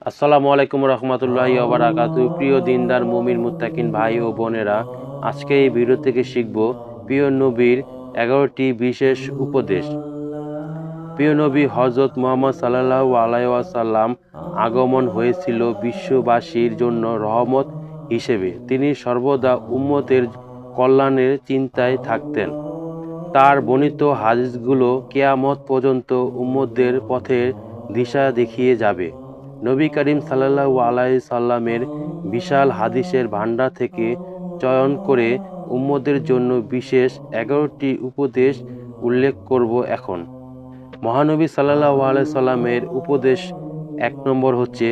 আসসালামু আলাইকুম রহমতুল্লাহি ওয়া বারাকাতুহু। প্রিয় দিনদার মুমিন মুত্তাকিন ভাই ও বোনেরা, আজকে এই ভিডিও থেকে শিখব প্রিয় নবীর 11টি বিশেষ উপদেশ। প্রিয় নবী হযরত মুহাম্মদ সাল্লাল্লাহু আলাইহি ওয়াসাল্লাম আগমন হয়েছিল বিশ্ববাসীর জন্য রহমত হিসেবে। তিনি সর্বদা উম্মতের কল্যাণের চিন্তায় থাকতেন। তার বর্ণিত হাদিসগুলো কিয়ামত পর্যন্ত উম্মতদের পথের দিশা দেখিয়ে যাবে। নবী করিম সাল্লাল্লাহু আলাইহি সাল্লামের বিশাল হাদিসের ভাণ্ডার থেকে চয়ন করে উম্মতের জন্য বিশেষ 11টি উপদেশ উল্লেখ করব এখন। মহানবী সাল্লাল্লাহু আলাইহি সাল্লামের উপদেশ 1 নম্বর হচ্ছে,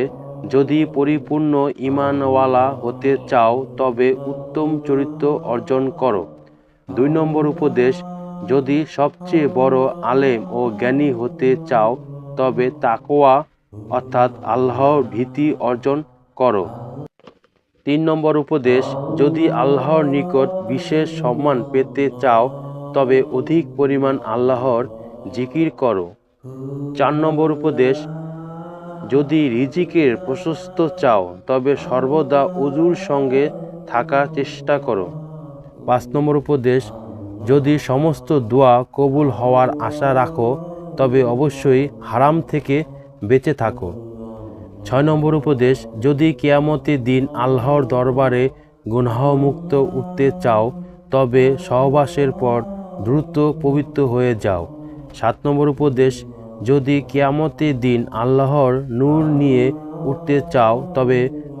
যদি পরিপূর্ণ ঈমানওয়ালা হতে চাও তবে উত্তম চরিত্র অর্জন করো। 2 নম্বর উপদেশ, যদি সবচেয়ে বড় আলেম ও জ্ঞানী হতে চাও তবে তাকওয়া অর্থাৎ আল্লাহর ভীতি অর্জন করো। 3 নম্বর উপদেশ, যদি আল্লাহর নিকট বিশেষ সম্মান পেতে চাও তবে অধিক পরিমাণ আল্লাহর জিকির করো। 4 নম্বর উপদেশ, যদি রিজিকের প্রশস্ত চাও তবে সর্বদা ওযুর সঙ্গে থাকার চেষ্টা করো। 5 নম্বর উপদেশ, যদি সমস্ত দোয়া কবুল হওয়ার আশা রাখো তবে অবশ্যই হারাম থেকে বেঁচে থাকো। 6 নম্বর উপদেশ, যদি কিয়ামতের দিন আল্লাহর দরবারে গুনাহমুক্ত উঠতে চাও তবে সহবাসের পর দ্রুত পবিত্র হয়ে যাও। 7 নম্বর উপদেশ, যদি কিয়ামতের দিন আল্লাহর নূর নিয়ে উঠতে চাও তবে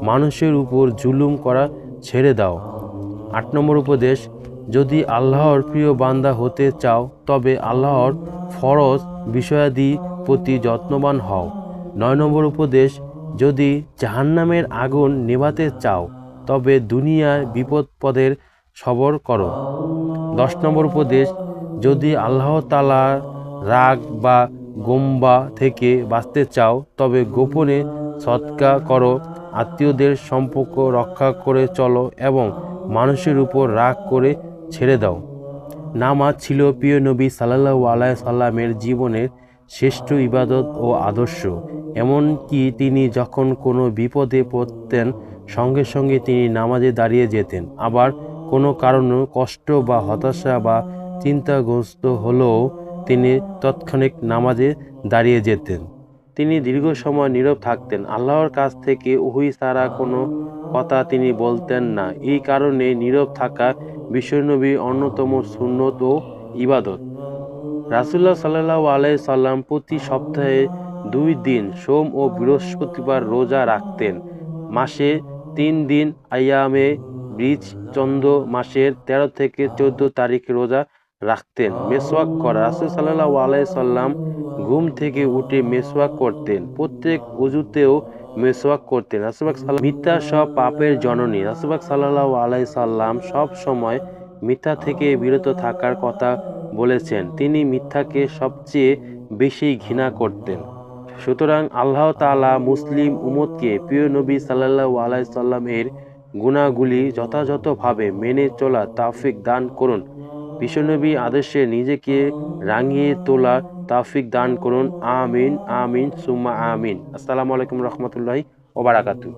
মানুষের উপর জুলুম করা ছেড়ে দাও। 8 নম্বর উপদেশ, যদি আল্লাহর প্রিয় বান্দা হতে চাও তবে আল্লাহর ফরজ বিষয়াদি প্রতি যত্নবান হও। 9 নম্বর উপদেশ, যদি জাহান্নামের আগুন নেভাতে চাও তবে দুনিয়ার বিপদপদের সবর করো। 10 নম্বর উপদেশ, যদি আল্লাহ তাআলার রাগ বা গোমবা থেকে বাঁচতে চাও তবে গোপনে সদকা করো, আত্মীয়দের সম্পর্ক রক্ষা করে চলো এবং মানুষের উপর রাগ করে ছেড়ে দাও। নামাজ ছিল প্রিয় নবী সাল্লাল্লাহু আলাইহি সাল্লামের জীবনের শ্রেষ্ঠ ইবাদত ও আদর্শ। এমনকি তিনি যখন কোনো বিপদে পড়তেন সঙ্গে সঙ্গে তিনি নামাজে দাঁড়িয়ে যেতেন। আবার কোনো কারণে কষ্ট বা হতাশা বা চিন্তাগ্রস্ত হলেও তিনি তৎক্ষণিক নামাজে দাঁড়িয়ে যেতেন। তিনি দীর্ঘ সময় নীরব থাকতেন। আল্লাহর কাছ থেকে ওহী ছাড়া কোনো কথা তিনি বলতেন না। এই কারণে নীরব থাকা বিশ্বনবীর অন্যতম সুন্নত ও ইবাদত। রাসূলুল্লাহ সাল্লাল্লাহু আলাইহি সাল্লাম প্রতি সপ্তাহে 2 দিন সোম ও বৃহস্পতিবার রোজা রাখতেন। মাসে 3 দিন আইয়ামে বীজ চন্দ্র মাসের 13 থেকে 14 তারিখ রোজা রাখতেন। মেসওয়াক করা, রাসূল সাল্লাল্লাহু আলাইহি সাল্লাম ঘুম থেকে উঠে মেসওয়াক করতেন। প্রত্যেক ওযুতেও মেসওয়াক করতেন। রাসূল সাল্লাল্লাহু মিথ্যা সব পাপের জননী। রাসূল সাল্লাল্লাহু আলাইহি সাল্লাম সব সময় মিথ্যা থেকে বিরত থাকার কথা বলেছেন। তিনি মিথ্যাকে সবচেয়ে বেশি ঘৃণা করতেন। সুতরাং আল্লাহ তাআলা মুসলিম উম্মতকে প্রিয় নবী সাল্লাল্লাহু আলাইহি সাল্লামের গুণাগুলি যথাযথভাবে মেনে চলার তৌফিক দান করুন। বিশ্বনবী আদর্শে নিজেকে রাঙিয়ে তোলার তৌফিক দান করুন। আমিন আমিন সুম্মা আমিন। আসসালামু আলাইকুম রহমতুল্লাহি ওয়া বারাকাতুহু।